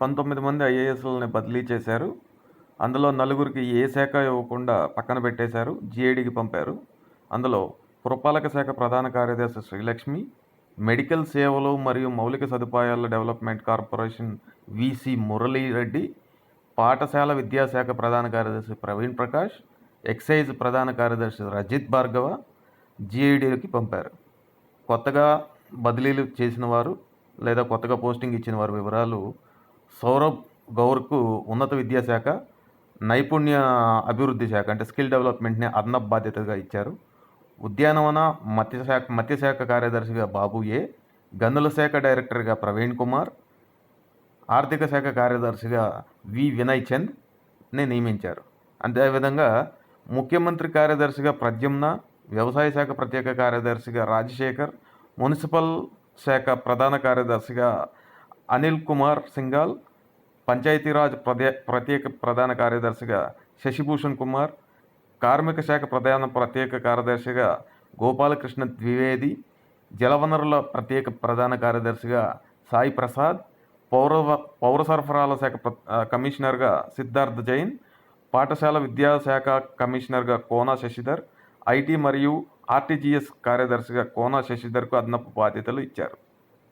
19 మంది ఐఏఎస్‌లని బదిలీ చేశారు. అందులో నలుగురికి ఏ శాఖ ఇవ్వకుండా పక్కన పెట్టేశారు. జీఏడీకి పంపారు. అందులో పురపాలక శాఖ ప్రధాన కార్యదర్శి శ్రీలక్ష్మి, మెడికల్ సేవలు మరియు మౌలిక సదుపాయాల డెవలప్మెంట్ కార్పొరేషన్ వీసీ మురళీరెడ్డి, పాఠశాల విద్యాశాఖ ప్రధాన కార్యదర్శి ప్రవీణ్ ప్రకాష్, ఎక్సైజ్ ప్రధాన కార్యదర్శి రజిత్ భార్గవ జీఏడీకి పంపారు. కొత్తగా బదిలీలు చేసిన వారు లేదా కొత్తగా పోస్టింగ్ ఇచ్చిన వారి వివరాలు: సౌరభ్ గౌర్కు ఉన్నత విద్యాశాఖ, నైపుణ్య అభివృద్ధి శాఖ అంటే స్కిల్ డెవలప్మెంట్ని అదనపు బాధ్యతగా ఇచ్చారు. ఉద్యానవన మత్స్యశాఖ కార్యదర్శిగా బాబు ఏ, గనుల శాఖ డైరెక్టర్గా ప్రవీణ్ కుమార్, ఆర్థిక శాఖ కార్యదర్శిగా వి వినయ్ చంద్ని నియమించారు. అదేవిధంగా ముఖ్యమంత్రి కార్యదర్శిగా ప్రద్యుమ్న, వ్యవసాయ శాఖ ప్రత్యేక కార్యదర్శిగా రాజశేఖర్, మున్సిపల్ శాఖ ప్రధాన కార్యదర్శిగా అనిల్ కుమార్ సింఘాల్, పంచాయతీరాజ్ ప్రత్యేక ప్రధాన కార్యదర్శిగా శశిభూషణ్ కుమార్, కార్మిక శాఖ ప్రత్యేక కార్యదర్శిగా గోపాలకృష్ణ ద్వివేది, జలవనరుల ప్రత్యేక ప్రధాన కార్యదర్శిగా సాయి ప్రసాద్, పౌర సరఫరాల శాఖ కమిషనర్గా సిద్ధార్థ జైన్, పాఠశాల విద్యాశాఖ కమిషనర్గా కోన శశిధర్, ఐటీ మరియు ఆర్టీజీఎస్ కార్యదర్శిగా కోన శశిధర్కు అదనపు బాధ్యతలు ఇచ్చారు.